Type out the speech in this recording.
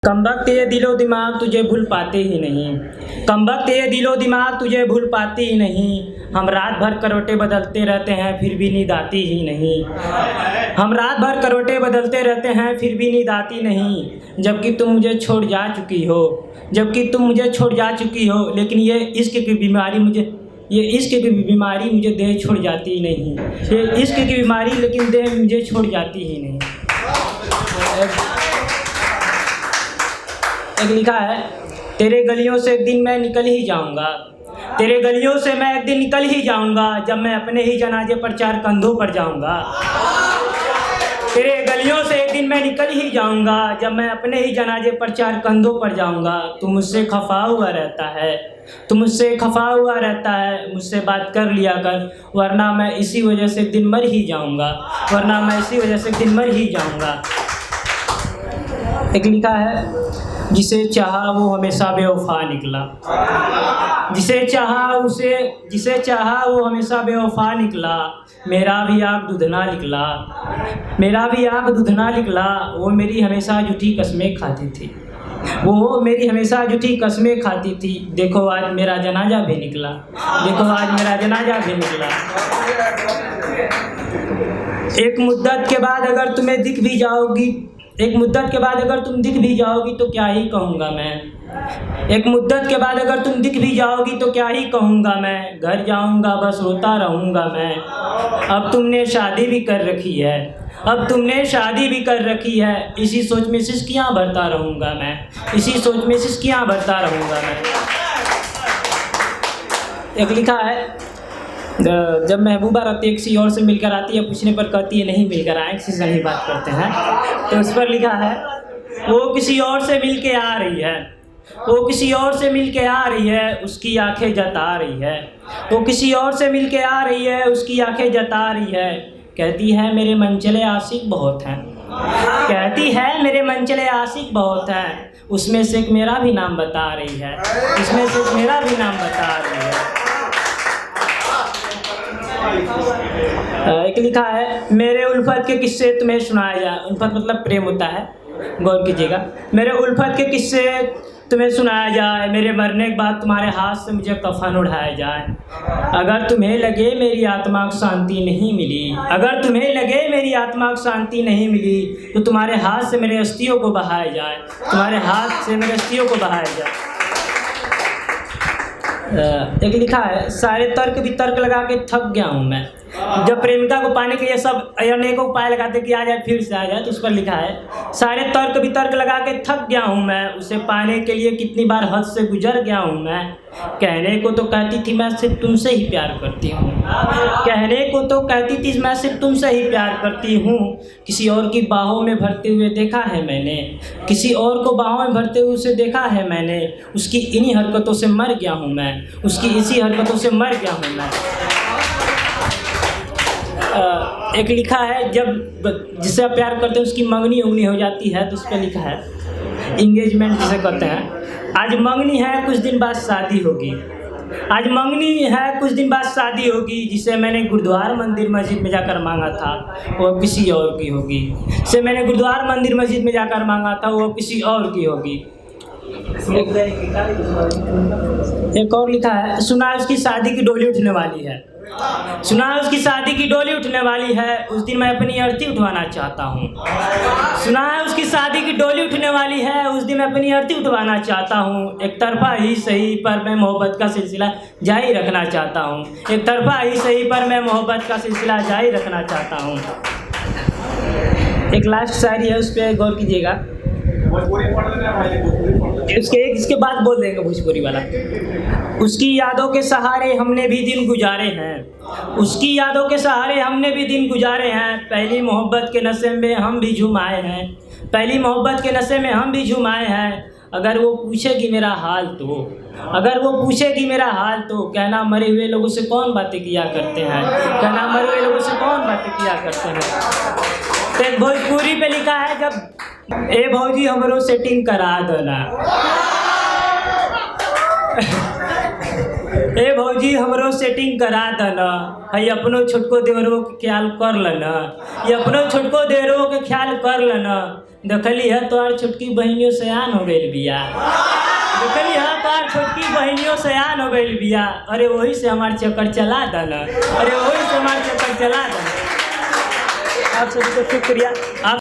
कमबख्त ये दिलो दिमाग तुझे भूल पाते ही नहीं। कमबख्त ये दिलो दिमाग तुझे भूल पाती ही नहीं। हम रात भर करवटें बदलते रहते हैं फिर भी नींद आती ही नहीं। हम रात भर करवटें बदलते रहते हैं फिर भी नींद आती नहीं। जबकि तुम मुझे छोड़ जा चुकी हो, जबकि तुम मुझे छोड़ जा चुकी हो। लेकिन ये इश्क की बीमारी मुझे देह छोड़ जाती ही नहीं। ये इश्क की बीमारी लेकिन देह मुझे छोड़ जाती ही नहीं। एक लिखा है, तेरे गलियों से एक दिन मैं निकल ही जाऊंगा। तेरे गलियों से मैं एक दिन निकल ही जाऊंगा जब मैं अपने ही जनाजे पर चार कंधों पर जाऊंगा। तेरे गलियों से एक दिन मैं निकल ही जाऊंगा जब मैं अपने ही जनाजे पर चार कंधों पर जाऊंगा। तू मुझसे खफा हुआ रहता है, तू मुझसे खफा हुआ रहता है। मुझसे बात कर लिया कर वरना मैं इसी वजह से एक दिन मर ही जाऊंगा, वरना मैं इसी वजह से एक दिन मर ही जाऊंगा। एक लिखा है, जिसे चाहा वो हमेशा बेवफा निकला। जिसे चाहा वो हमेशा बेवफा निकला। मेरा भी आँख दुधना निकला, मेरा भी आँख दुधना निकला। वो मेरी हमेशा झूठी कस्में खाती थी, वो मेरी हमेशा झूठी कस्में खाती थी। देखो आज मेरा जनाजा भी निकला, देखो आज मेरा जनाजा भी निकला। एक मुद्दत के बाद अगर तुम्हें दिख भी जाओगी, एक मुद्दत के बाद अगर तुम दिख भी जाओगी तो क्या ही कहूँगा मैं। एक मुद्दत के बाद अगर तुम दिख भी जाओगी तो क्या ही कहूँगा मैं। घर जाऊँगा बस रोता रहूँगा मैं। अब तुमने शादी भी कर रखी है, अब तुमने शादी भी कर रखी है। इसी सोच में सिसकियाँ भरता रहूँगा मैं, इसी सोच में सिसकियाँ भरता रहूँगा मैं। एक लिखा है, जब महबूबा रहती किसी और से मिलकर आती है, पूछने पर कहती है नहीं मिलकर आए, किसी से नहीं बात करते हैं। तो उस पर लिखा है, वो किसी और से मिल के आ रही है, वो किसी और से मिल के आ रही है, उसकी आंखें जता रही है। वो किसी और से मिल के आ रही है, उसकी आंखें जता रही है। कहती है मेरे मनचले आशिक बहुत हैं, कहती है मेरे मनचले आशिक बहुत हैं। उसमें से एक मेरा भी नाम बता रही है, उसमें से एक मेरा भी नाम बता रही है। एक लिखा है, मेरे उल्फत के किस्से तुम्हें सुनाया जाए। उल्फत मतलब प्रेम होता है, गौर कीजिएगा। मेरे उल्फत के किस्से तुम्हें सुनाया जाए, मेरे मरने के बाद तुम्हारे हाथ से मुझे कफन उठाया जाए। अगर तुम्हें लगे मेरी आत्मा को शांति नहीं मिली, अगर तुम्हें लगे मेरी आत्मा को शांति नहीं मिली तो तुम्हारे हाथ से मेरे अस्थियों को बहाया जाए, तुम्हारे हाथ से मेरे अस्थियों को बहाया जाए। एक लिखा है, सारे तर्क भी तर्क लगा के थक गया हूँ मैं। जब प्रेमिका को पाने के लिए सब अनेकों उपाय लगाते कि आ जाए फिर से आ जाए, तो उस पर लिखा है, सारे तर्क भी तर्क लगा के थक गया हूँ मैं। उसे पाने के लिए कितनी बार हद से गुजर गया हूँ मैं। कहने को तो कहती थी मैं सिर्फ तुमसे ही प्यार करती हूँ, कहने को तो कहती थी मैं सिर्फ तुमसे ही प्यार करती हूँ। किसी और की बाहों में भरते हुए देखा है मैंने, किसी और को बाहों में भरते हुए उसे देखा है मैंने। उसकी इन्हीं हरकतों से मर गया हूँ मैं, उसकी इसी हरकतों से मर गया हूँ मैं। एक लिखा है, जब जिससे आप प्यार करते हैं उसकी मंगनी उंगनी हो जाती है, तो उस पर लिखा है, इंगेजमेंट जिसे कहते हैं। आज मंगनी है कुछ दिन बाद शादी होगी, आज मंगनी है कुछ दिन बाद शादी होगी। जिसे मैंने गुरुद्वारा मंदिर मस्जिद में जाकर मांगा था वो किसी और की होगी, जिसे मैंने गुरुद्वारा मंदिर मस्जिद में जाकर मांगा था वो किसी और की होगी। एक और लिखा है, सुना उसकी शादी की डोली उठने वाली है, सुना उसकी शादी की डोली उठने वाली है। उस दिन मैं अपनी अर्थी उठवाना चाहता हूँ। सुना है उसकी शादी की डोली उठने वाली है, उस दिन मैं अपनी अर्थी उठवाना चाहता हूँ। एक तरफा ही सही पर मैं मोहब्बत का सिलसिला जारी रखना चाहता हूँ, एक तरफा ही सही पर मैं मोहब्बत का सिलसिला जारी रखना चाहता हूँ। एक लास्ट शायरी है, उस पर गौर कीजिएगा। इसके बाद बोल देंगे भोजपुरी वाला। उसकी यादों के सहारे हमने भी दिन गुजारे हैं, उसकी यादों के सहारे हमने भी दिन गुजारे हैं। पहली मोहब्बत के नशे में हम भी झुमाए हैं, पहली मोहब्बत के नशे में हम भी झुमाए हैं। अगर वो पूछेगी मेरा हाल तो, अगर वो पूछेगी मेरा हाल तो कहना मरे हुए लोगों से कौन बातें किया करते हैं, कहना मरे हुए लोगों से कौन बातें किया करते हैं। तो भोजपुरी पे लिखा है, जब ए भौजी हमरो सेटिंग करा दो ना। ए भौजी हमरो सेटिंग करा देना, है अपनो छोटको देवरो के ख्याल कर लेना, ये अपनो छोटको देवरो के ख्याल कर लेना। देखली है तोहार छोटकी बहनियों सयान हो गई बिया, देखली है तोहार छोटकी बहनियों सयान हो गई बिया। अरे वही से हमार चक्कर चला देना, अरे वही से हमार चक्कर चला देना। आप सभी को शुक्रिया। आप